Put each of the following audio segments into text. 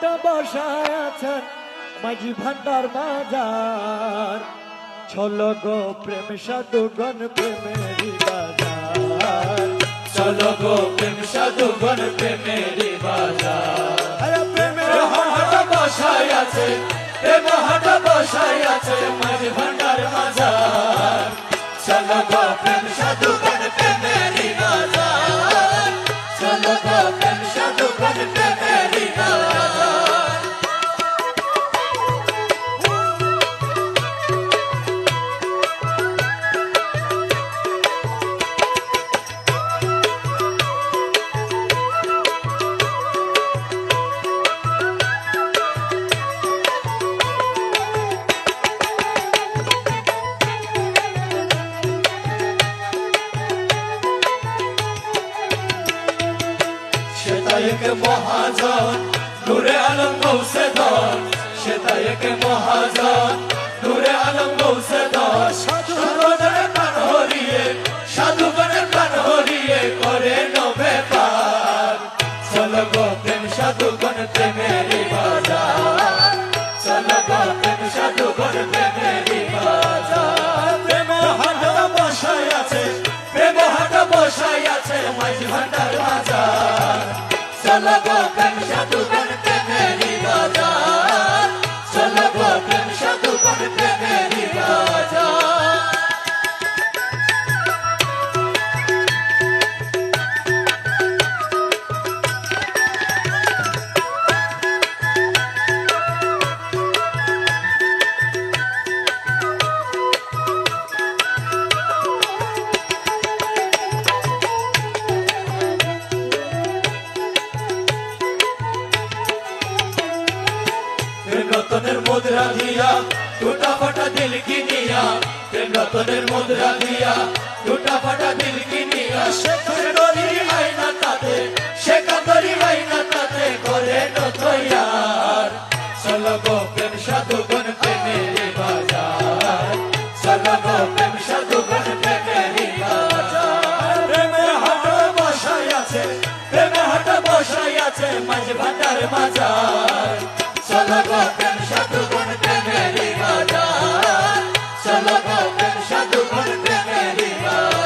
হাট বসায় আছেন মাঝি ভান্ডার বাজার, চলো গো প্রেম সাধুগণ প্রেমেরি বাজার, চলো গো প্রেম সাধুগণ প্রেমেরি বাজার। প্রেমের হাট বসায় আছে, প্রেম হাট বসায় আছে মাঝি ভান্ডার বাজার, চলো গো প্রেম সাধুগণ প্রেমেরি বাজার, চলো গো প্রেম সাধুগণ প্রেমেরি বাজার। সেতায়েক মহাজন নূরে আলম গৌসে ধর, সেতায়েক মহাজন নূরে আলম গৌসে ধর, সাধুগণের প্রাণ হরিয়ে, সাধুগণের প্রাণ হরিয়ে করে নবে পার, চলো গো প্রেম সাধুগণ প্রেমেরি বাজার, চলো গো প্রেম সাধুগণ প্রেমেরি বাজার। প্রেম হাট বসায় আছে, প্রেম হাট বসায় আছে মাঝি ভান্ডার বাজার, চলো গো প্রেম সাধুগণ প্রেমেরি বাজার, চলো গো প্রেম সাধুগণ প্রেমেরি বাজার। প্রেম রতনের মুদ্রা দিয়া টুটা ফাটা দিল কিনিয়া, প্রেম রতনের মুদ্রা দিয়া টুটা ফাটা দিল কিনিয়া, শেখর গরি আইনা তাতে, শেখর গরি আইনা তাতে করে নথয়ার, চলো গো প্রেম সাধুগণ প্রেমেরি বাজার, চলো গো প্রেম সাধুগণ প্রেমেরি বাজার। প্রেমের হাট বসায় আছে, প্রেমের হাট বসায় আছে মাঝি ভান্ডার বাজার, চলো গো প্রেম সাধুগণ প্রেমেরি বাজার, চলো গো প্রেম সাধুগণ প্রেমেরি বাজার।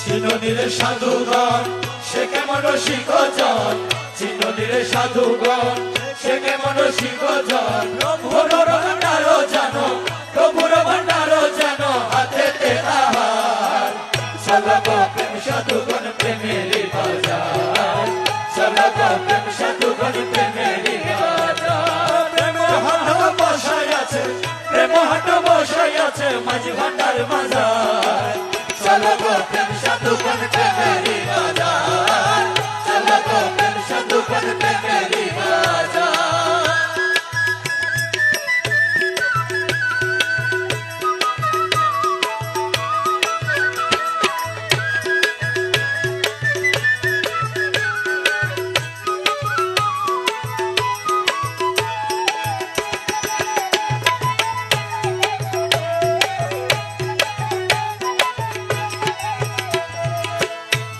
চিননিরে সাধুগণ সে কেমন শিখজন, চিননিরে সাধুগণ সে কেমন শিখজন, প্রভুর ভান্ডারও জানো, প্রভুর ভান্ডারও জানো হাতেতে আহার, চলো গো প্রেম সাধুগণ প্রেমেরি বাজার, চলো গো প্রেম সাধুগণ প্রেমেরি বাজার। প্রেম হাট বসায় আছে, প্রেম হাট বসায় আছে মাঝি ভান্ডার বাজার, চলো গো প্রেম সাধুগণ প্রেমেরি বাজার, চলো গো প্রেম সাধুগণ প্রেমেরি বাজার।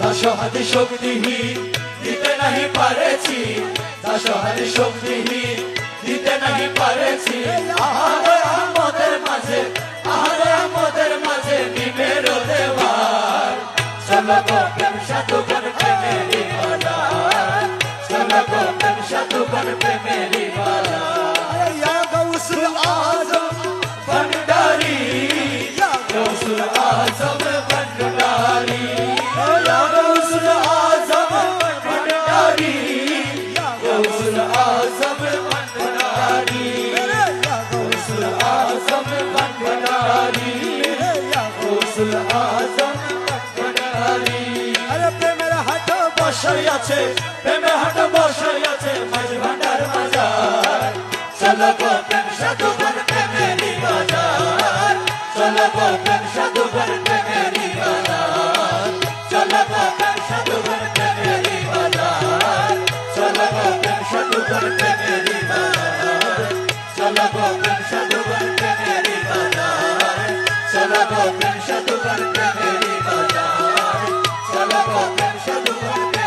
দাসহাদি শক্তিহীন দিতে নাহি পারেছি, দাসহাদি শক্তিহীন দিতে নাহি পারেছি, আহারে আমাদের মাঝে, আহারে আমাদের মাঝে নিমের দেওয়ার, চলো গো প্রেম সাধুগণ প্রেমেরি বাজার, চলো গো প্রেম সাধুগণ প্রেমেরি বাজার। গৌসুল আজম ভণ্ডারি, গৌসুল আজম ভণ্ডারি, গৌসুল আজম ভণ্ডারি, গৌসুল আজম ভণ্ডারি, গৌসুল আজম ভণ্ডারি, গৌসুল আজম ভণ্ডারি। প্রেমের হাট বসাই আছে, প্রেমের হাট বসাই আছে মাঝি ভান্ডার বাজার, চলো গো প্রেম সাধুগণ প্রেমেরি বাজার, চলো গো প্রেম সাধুগণ প্রেমেরই বাজার চলো গো প্রেম সাধুগণ প্রেমেরই বাজার চলো গো প্রেম সাধুগণ প্রেমেরই বাজার চলো গো প্রেম সাধুগণ প্রেমেরই বাজার চলো গো প্রেম সাধুগণ প্রেমেরই বাজার চলো গো প্রেম সাধুগণ